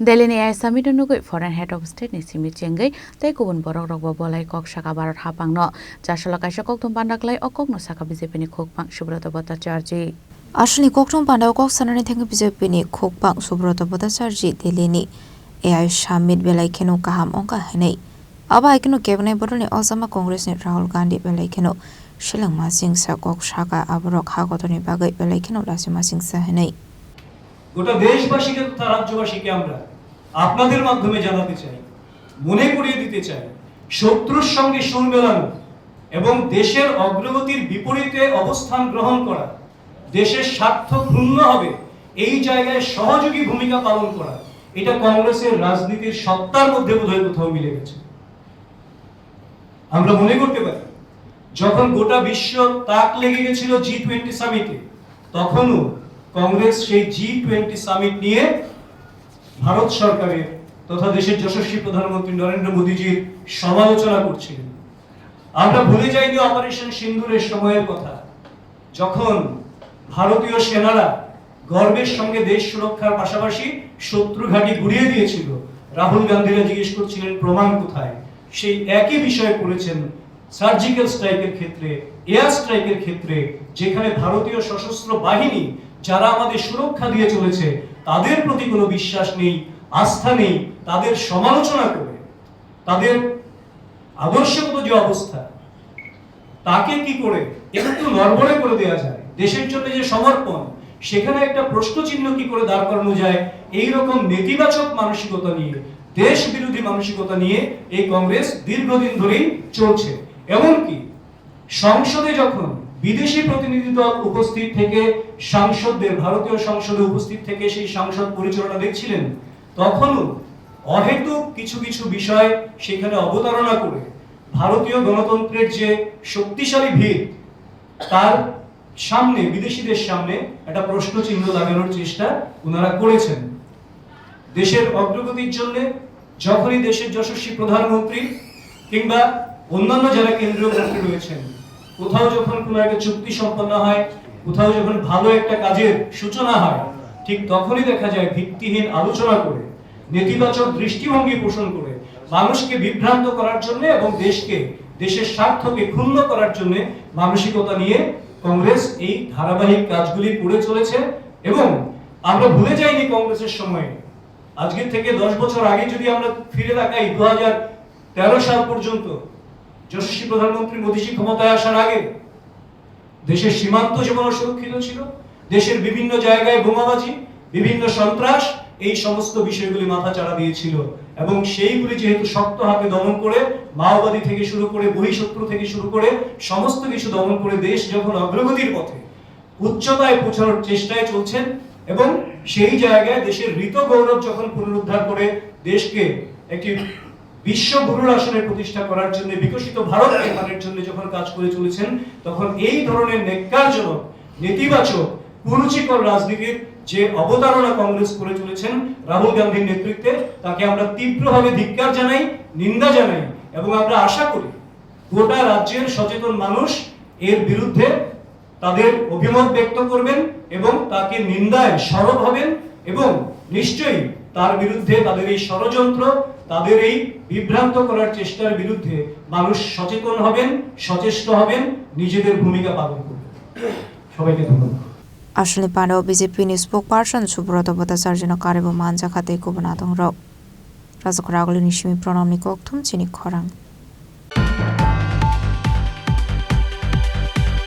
Delhi ai summit nugui foreign head of state ni simi chengai tei kubun borok rok bo bolai kok saka Bharat hapang no jasala kaisa koktum pandaklai okok no saka BJP ni khokpang Subrata Bhattacharjee Asli koktum panda kok sanani thang BJP ni khokpang Subrata Bhattacharjee Delhi ni ai summit belai kheno kaham ongka henei aba ikeno cabinet bodol ni Osama Congress ni Rahul Gandhi belai kheno Shillong masing sa kok saka abrok hagotoni bagai belai kheno lasima sing sa henei গোটা দেশবাসীকে তথা রাজ্যবাসীকে আমরা আপনাদের মাধ্যমে জানাতে চাই মনে করিয়ে দিতে চাই শত্রুর সঙ্গে সুর মেলানো এবং দেশের অগ্রগতির বিপরীতে অবস্থান গ্রহণ করা দেশের স্বার্থ ক্ষুণ্ণ হবে এই জায়গায় সহযোগী ভূমিকা পালন করা এটা কংগ্রেসের রাজনীতির সত্তার মধ্যে বোধহয় কোথাও মিলে গেছে আমরা মনে করতে পারি যখন গোটা বিশ্ব তাক লেগে গেছিল G20 সামিটে তখনও কংগ্রেস সেই G20 সামিট নিয়ে ভারত সরকারের তথা দেশের যশস্বী প্রধানমন্ত্রী নরেন্দ্র মোদীজির সমালোচনা করছিলেন আমরা ভুলে যাইনি অপারেশন সিন্দুরের সময়ের কথা যখন ভারতীয় সেনারা গর্বের সঙ্গে দেশ সুরক্ষার পাশাপাশি শত্রু ঘাঁটি গুড়িয়ে দিয়েছিল রাহুল গান্ধীরা জিজ্ঞেস করছিলেন প্রমাণ কোথায় সেই একই বিষয় করেছেন সার্জিক্যাল স্ট্রাইকের ক্ষেত্রে এয়ার স্ট্রাইকের ক্ষেত্রে যেখানে ভারতীয় সশস্ত্র বাহিনী যারা আমাদের সুরক্ষা দিয়ে চলেছে তাদের প্রতি কোনো বিশ্বাস নেই আস্থা নেই তাদের সমালোচনা করে তাদের আদর্শগত যে অবস্থা তাকে কি করে একটু নড়বড়ে করে দেওয়া যায় দেশের জন্য যে সমর্পণ সেখানে একটা প্রশ্ন চিহ্ন কি করে দাঁড় করানো যায় এই রকম নেতিবাচক মানসিকতা নিয়ে দেশ বিরোধী মানসিকতা নিয়ে এই কংগ্রেস দীর্ঘদিন ধরেই চলছে এমনকি সংসদে যখন বিদেশি প্রতিনিধি দল উপস্থিত থেকে সাংসদদের ভারতীয় সংসদে উপস্থিত থেকে সেই সংসদ পরিচালনা দেখছিলেন তখনও অহেতুক কিছু কিছু বিষয় সেখানে অবতারণা করে ভারতীয় গণতন্ত্রের যে শক্তিশালী ভিত তার সামনে বিদেশিদের সামনে একটা প্রশ্ন চিহ্ন লাগানোর চেষ্টা ওনারা করেছেন দেশের অগ্রগতির জন্য যখনই দেশের যশস্বী প্রধানমন্ত্রী কিংবা অন্যান্য যারা কেন্দ্রীয় মন্ত্রী রয়েছেন কোথাও যখন কোনো একটা চুক্তি সম্পন্ন হয় কোথাও যখন ভালো একটা কাজের সূচনা হয় ঠিক তখনই দেখা যায় ভিত্তিহীন আলোচনা করে নেতিবাচক দৃষ্টিভঙ্গি পোষণ করে মানুষকে বিভ্রান্ত করার জন্য এবং দেশের স্বার্থকে ক্ষুণ্ণ করার জন্য মানসিকতা নিয়ে কংগ্রেস এই ধারাবাহিক কাজগুলি করে চলেছে এবং আমরা ভুলে যাইনি কংগ্রেসের সময়ে আজকের থেকে 10 বছর আগে যদি আমরা ফিরে তাকাই 2013 সাল পর্যন্ত যশস্বী প্রধানমন্ত্রী মোদীজি ক্ষমতায় আসার আগে দেশের সীমান্ত যেমন সুরক্ষিত ছিল দেশের বিভিন্ন জায়গায় বোমাবাজি বিভিন্ন সন্ত্রাস এই সমস্ত বিষয়গুলি মাথাচাড়া দিয়েছিল এবং সেইগুলি যেহেতু শক্ত হাতে দমন করে মাওবাদী থেকে শুরু করে বহিঃশত্রু থেকে শুরু করে সমস্ত কিছু দমন করে দেশ যখন অগ্রগতির পথে উচ্চতায় পৌঁছানোর চেষ্টায় চলছেন এবং সেই জায়গায় দেশের ঋত গৌরব যখন পুনরুদ্ধার করে দেশকে একটি বিশ্ব গুরুর আসনে প্রতিষ্ঠা করার জন্য বিকশিত ভারত নির্মাণের জন্য যখন কাজ করে চলেছেন তখন এই ধরনের নেককারজনক নেতিবাচক কুরুচিকর রাজনীতির যে অবতারণা কংগ্রেস করে চলেছেন রাহুল গান্ধীর নেতৃত্বে তাকে আমরা তীব্রভাবে ধিক্কার জানাই নিন্দা জানাই এবং আমরা আশা করি গোটা রাজ্যের সচেতন মানুষ এর বিরুদ্ধে তাদের অভিমত ব্যক্ত করবেন এবং তাকে নিন্দায় সরব হবেন এবং নিশ্চয়ই তার বিরুদ্ধে তাদের এই ষড়যন্ত্র তাদের এই বিভ্রান্ত করার চেষ্টার বিরুদ্ধে মানুষ সচেতন হবেন সচেষ্ট হবেন নিজেদের ভূমিকা পালন করবেন সবাইকে ধন্যবাদ Asli panda BJP ni spokesperson Subrata Bhattacharjee no karebo manja khate ko banatong ro Rajakragoli ni simi pranam ni kokthum chini khorang